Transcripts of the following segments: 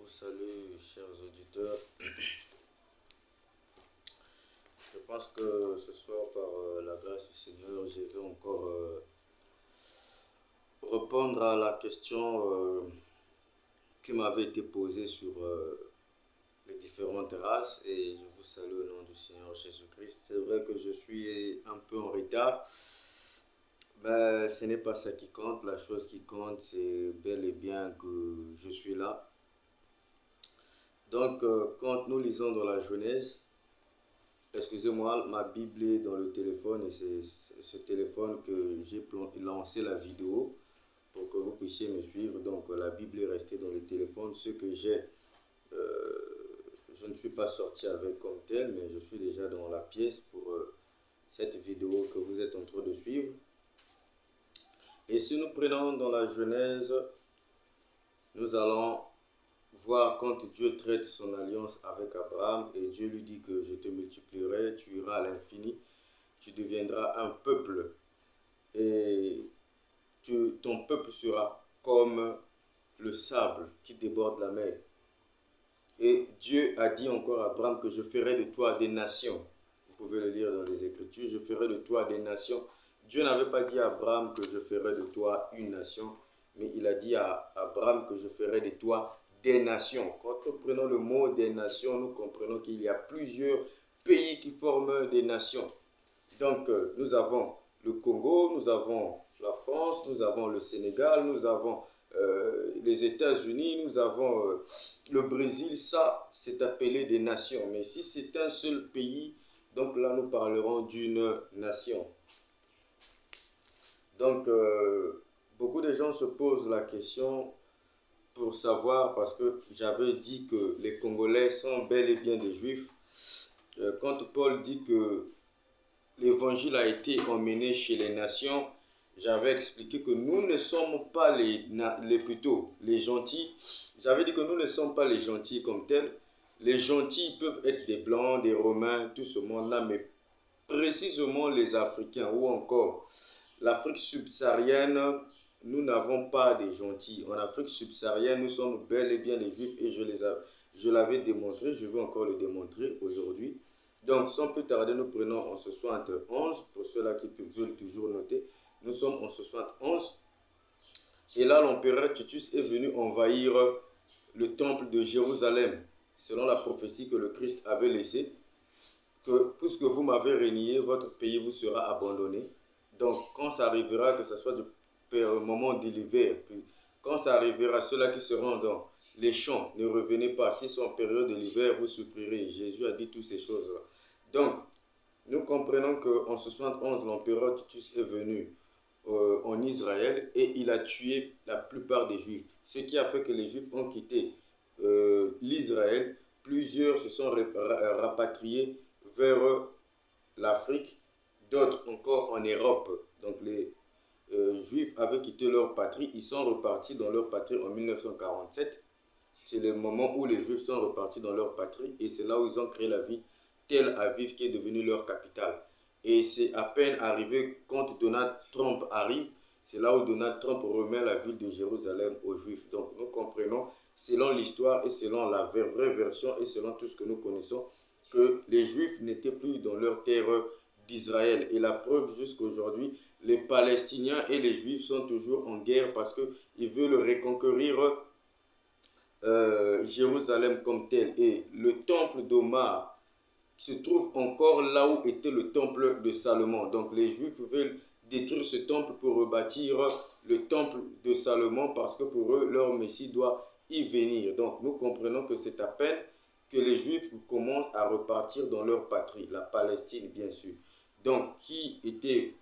vous salue, chers auditeurs. Je pense que ce soir, par la grâce du Seigneur, je vais encore répondre à la question qui m'avait été posée sur les différentes races. Et je vous salue au nom du Seigneur Jésus-Christ. C'est vrai que je suis un peu en retard. Mais ce n'est pas ça qui compte. La chose qui compte, c'est bel et bien que je suis là. Donc, quand nous lisons dans la Genèse, excusez-moi, ma Bible est dans le téléphone et c'est ce téléphone que j'ai lancé la vidéo pour que vous puissiez me suivre. Donc, la Bible est restée dans le téléphone. Ce que j'ai, je ne suis pas sorti avec comme tel, mais je suis déjà dans la pièce pour cette vidéo que vous êtes en train de suivre. Et si nous prenons dans la Genèse, nous allons voir quand Dieu traite son alliance avec Abraham et Dieu lui dit que je te multiplierai, tu iras à l'infini, tu deviendras un peuple et ton peuple sera comme le sable qui déborde la mer. Et Dieu a dit encore à Abraham que je ferai de toi des nations. Vous pouvez le lire dans les Écritures, je ferai de toi des nations. Dieu n'avait pas dit à Abraham que je ferai de toi une nation, mais il a dit à Abraham que je ferai de toi des nations. Quand nous prenons le mot des nations, nous comprenons qu'il y a plusieurs pays qui forment des nations. Donc, nous avons le Congo, nous avons la France, nous avons le Sénégal, nous avons les États-Unis, nous avons le Brésil. Ça, c'est appelé des nations. Mais si c'est un seul pays, donc là, nous parlerons d'une nation. Donc, beaucoup de gens se posent la question pour savoir, parce que j'avais dit que les Congolais sont bel et bien des Juifs. Quand Paul dit que l'évangile a été emmené chez les nations, j'avais expliqué que nous ne sommes pas les gentils. J'avais dit que nous ne sommes pas les gentils comme tels. Les gentils peuvent être des Blancs, des Romains, tout ce monde-là, mais précisément les Africains ou encore l'Afrique subsaharienne, nous n'avons pas des gentils. En Afrique subsaharienne, nous sommes bel et bien les Juifs et je l'avais démontré, je vais encore le démontrer aujourd'hui. Donc, sans plus tarder, nous prenons en 71, pour ceux-là qui veulent toujours noter, nous sommes en 71. Et là, l'empereur Titus est venu envahir le temple de Jérusalem, selon la prophétie que le Christ avait laissée, que puisque vous m'avez renié, votre pays vous sera abandonné. Donc, quand ça arrivera, que ce soit du moment de l'hiver, quand ça arrivera, ceux-là qui seront dans les champs, ne revenez pas. S'ils sont en période de l'hiver, vous souffrirez. Jésus a dit toutes ces choses-là. Donc, nous comprenons qu'en 71, l'empereur Titus est venu en Israël et il a tué la plupart des Juifs. Ce qui a fait que les Juifs ont quitté l'Israël. Plusieurs se sont rapatriés vers l'Afrique, d'autres encore en Europe. Donc les Juifs avaient quitté leur patrie, ils sont repartis dans leur patrie en 1947. C'est le moment où les Juifs sont repartis dans leur patrie et c'est là où ils ont créé la ville Tel Aviv qui est devenue leur capitale. Et c'est à peine arrivé quand Donald Trump arrive, c'est là où Donald Trump remet la ville de Jérusalem aux Juifs. Donc nous comprenons, selon l'histoire et selon la vraie version et selon tout ce que nous connaissons, que les Juifs n'étaient plus dans leur terre d'Israël. Et la preuve jusqu'à aujourd'hui, les Palestiniens et les Juifs sont toujours en guerre parce qu'ils veulent reconquérir Jérusalem comme tel. Et le temple d'Omar se trouve encore là où était le temple de Salomon. Donc les Juifs veulent détruire ce temple pour rebâtir le temple de Salomon parce que pour eux, leur Messie doit y venir. Donc nous comprenons que c'est à peine que les Juifs commencent à repartir dans leur patrie, la Palestine bien sûr. Donc qui était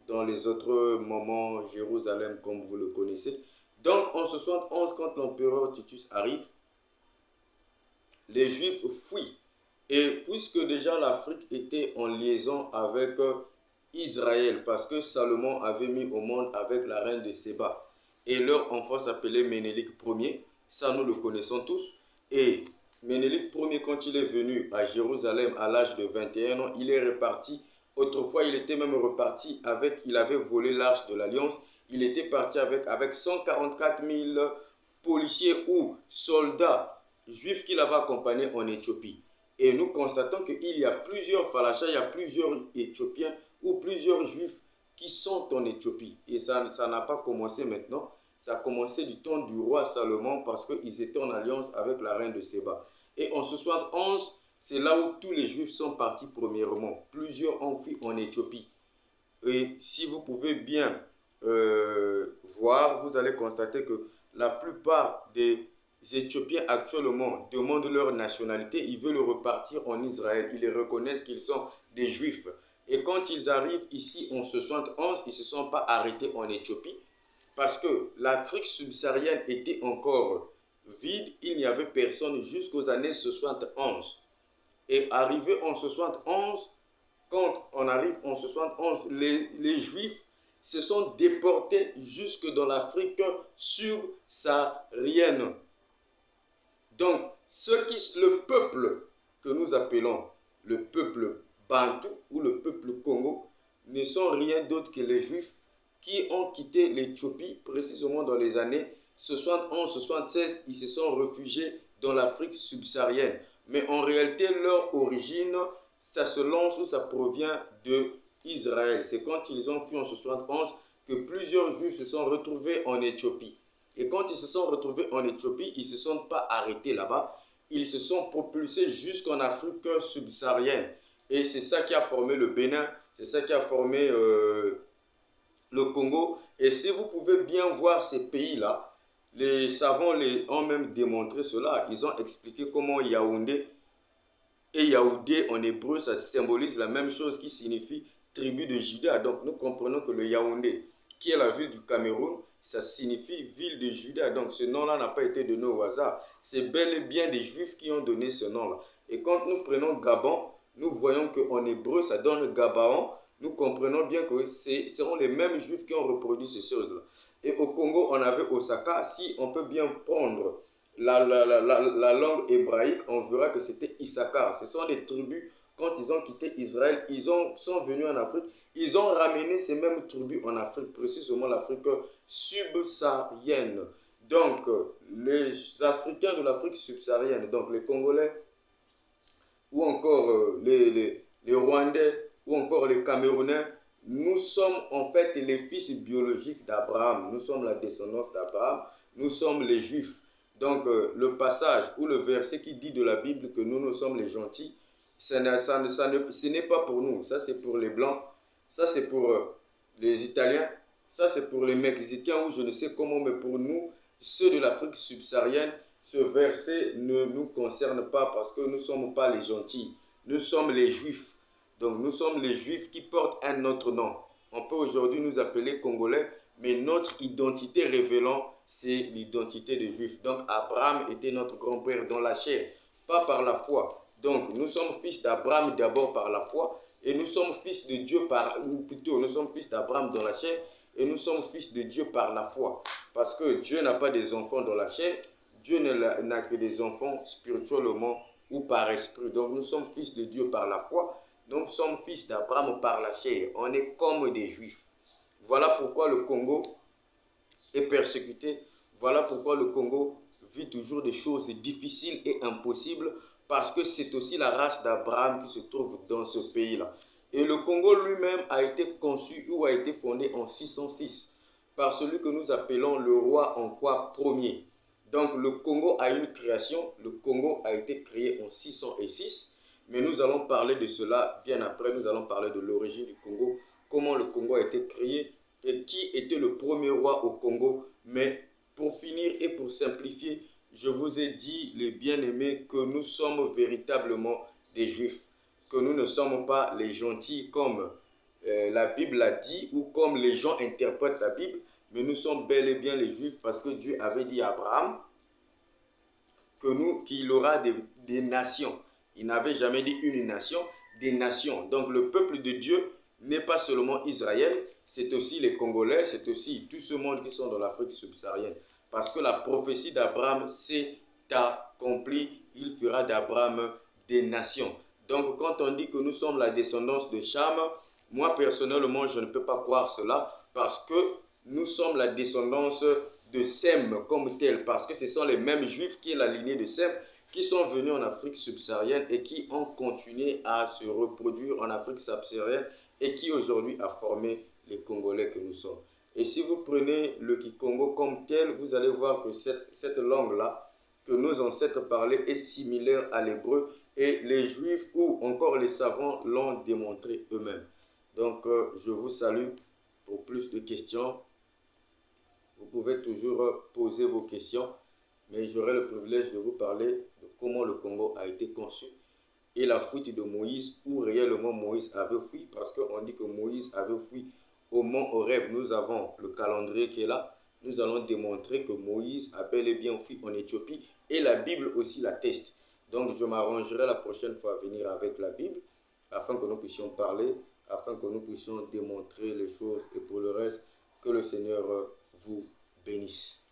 dans les autres moments Jérusalem comme vous le connaissez. Donc en 71, quand l'empereur Titus arrive, les Juifs fuient. Et puisque déjà l'Afrique était en liaison avec Israël, parce que Salomon avait mis au monde avec la reine de Séba, et leur enfant s'appelait Ménélik Ier, ça nous le connaissons tous, et Ménélik Ier, quand il est venu à Jérusalem à l'âge de 21 ans, il est reparti. Autrefois, il était même reparti avec, il avait volé l'arche de l'Alliance, il était parti avec 144 000 policiers ou soldats juifs qui l'avaient accompagné en Éthiopie. Et nous constatons qu'il y a plusieurs Falachas, il y a plusieurs Éthiopiens ou plusieurs juifs qui sont en Éthiopie. Et ça n'a pas commencé maintenant, ça a commencé du temps du roi Salomon parce qu'ils étaient en alliance avec la reine de Séba. Et en 71, c'est là où tous les juifs sont partis premièrement. Plusieurs ont fui en Éthiopie. Et si vous pouvez bien voir, vous allez constater que la plupart des Éthiopiens actuellement demandent leur nationalité, ils veulent repartir en Israël, ils les reconnaissent qu'ils sont des Juifs. Et quand ils arrivent ici en 71, ils ne se sont pas arrêtés en Éthiopie parce que l'Afrique subsaharienne était encore vide, il n'y avait personne jusqu'aux années 71. Et arrivé en 71, quand on arrive en 71, les Juifs se sont déportés jusque dans l'Afrique subsaharienne. Donc, le peuple que nous appelons le peuple Bantou ou le peuple Congo ne sont rien d'autre que les Juifs qui ont quitté l'Éthiopie précisément dans les années 71-76. Ils se sont réfugiés dans l'Afrique subsaharienne. Mais en réalité, leur origine, ça se lance ou ça provient d'Israël. C'est quand ils ont fui en 71 que plusieurs Juifs se sont retrouvés en Éthiopie. Et quand ils se sont retrouvés en Éthiopie, ils ne se sont pas arrêtés là-bas. Ils se sont propulsés jusqu'en Afrique subsaharienne. Et c'est ça qui a formé le Bénin, c'est ça qui a formé le Congo. Et si vous pouvez bien voir ces pays-là, les savants ont même démontré cela. Ils ont expliqué comment Yaoundé et Yaoundé en hébreu, ça symbolise la même chose qui signifie tribu de Juda. Donc nous comprenons que le Yaoundé, qui est la ville du Cameroun, ça signifie ville de Juda. Donc ce nom-là n'a pas été donné au hasard. C'est bel et bien des Juifs qui ont donné ce nom-là. Et quand nous prenons Gabon, nous voyons qu'en hébreu, ça donne Gabaon. Nous comprenons bien que ce seront les mêmes Juifs qui ont reproduit ces choses-là. Et au Congo, on avait Osaka. Si on peut bien prendre la langue hébraïque, on verra que c'était Issachar. Ce sont des tribus, quand ils ont quitté Israël, ils sont venus en Afrique. Ils ont ramené ces mêmes tribus en Afrique, précisément l'Afrique subsaharienne. Donc, les Africains de l'Afrique subsaharienne, donc les Congolais, ou encore les Rwandais, ou encore les Camerounais, nous sommes en fait les fils biologiques d'Abraham. Nous sommes la descendance d'Abraham. Nous sommes les Juifs. Donc, le passage ou le verset qui dit de la Bible que nous sommes les gentils, ce n'est pas pour nous. Ça, c'est pour les Blancs. Ça, c'est pour les Italiens. Ça, c'est pour les Mexicains ou je ne sais comment, mais pour nous, ceux de l'Afrique subsaharienne, ce verset ne nous concerne pas parce que nous ne sommes pas les gentils. Nous sommes les Juifs. Donc, nous sommes les Juifs qui portent un autre nom. On peut aujourd'hui nous appeler Congolais, mais notre identité révélant, c'est l'identité des Juifs. Donc, Abraham était notre grand-père dans la chair, pas par la foi. Donc, nous sommes fils d'Abraham d'abord par la foi, et nous sommes fils de Dieu ou plutôt, nous sommes fils d'Abraham dans la chair, et nous sommes fils de Dieu par la foi. Parce que Dieu n'a pas des enfants dans la chair, Dieu n'a que des enfants spirituellement ou par esprit. Donc, nous sommes fils de Dieu par la foi. Nous sommes fils d'Abraham par la chair. On est comme des Juifs. Voilà pourquoi le Congo est persécuté. Voilà pourquoi le Congo vit toujours des choses difficiles et impossibles. Parce que c'est aussi la race d'Abraham qui se trouve dans ce pays-là. Et le Congo lui-même a été conçu ou a été fondé en 606 par celui que nous appelons le roi Ankwa Ier. Donc le Congo a une création. Le Congo a été créé en 606. Mais nous allons parler de cela bien après. Nous allons parler de l'origine du Congo, comment le Congo a été créé et qui était le premier roi au Congo. Mais pour finir et pour simplifier, je vous ai dit, les bien-aimés, que nous sommes véritablement des Juifs, que nous ne sommes pas les gentils comme la Bible l'a dit ou comme les gens interprètent la Bible, mais nous sommes bel et bien les Juifs parce que Dieu avait dit à Abraham qu'il aura des nations. Il n'avait jamais dit une nation, des nations. Donc le peuple de Dieu n'est pas seulement Israël, c'est aussi les Congolais, c'est aussi tout ce monde qui sont dans l'Afrique subsaharienne. Parce que la prophétie d'Abraham s'est accomplie, il fera d'Abraham des nations. Donc quand on dit que nous sommes la descendance de Cham, moi personnellement je ne peux pas croire cela parce que nous sommes la descendance de Sem comme tel, parce que ce sont les mêmes Juifs qui est la lignée de Sem, qui sont venus en Afrique subsaharienne et qui ont continué à se reproduire en Afrique subsaharienne et qui aujourd'hui a formé les Congolais que nous sommes. Et si vous prenez le Kikongo comme tel, vous allez voir que cette langue-là, que nos ancêtres parlaient, est similaire à l'hébreu, et les Juifs ou encore les savants l'ont démontré eux-mêmes. Donc, je vous salue. Pour plus de questions, vous pouvez toujours poser vos questions, mais j'aurai le privilège de vous parler de comment le Congo a été conçu et la fuite de Moïse, où réellement Moïse avait fui, parce qu'on dit que Moïse avait fui au mont Horeb. Nous avons le calendrier qui est là. Nous allons démontrer que Moïse a bel et bien fui en Éthiopie, et la Bible aussi l'atteste. Donc je m'arrangerai la prochaine fois à venir avec la Bible, afin que nous puissions parler, afin que nous puissions démontrer les choses, et pour le reste, que le Seigneur vous bénisse.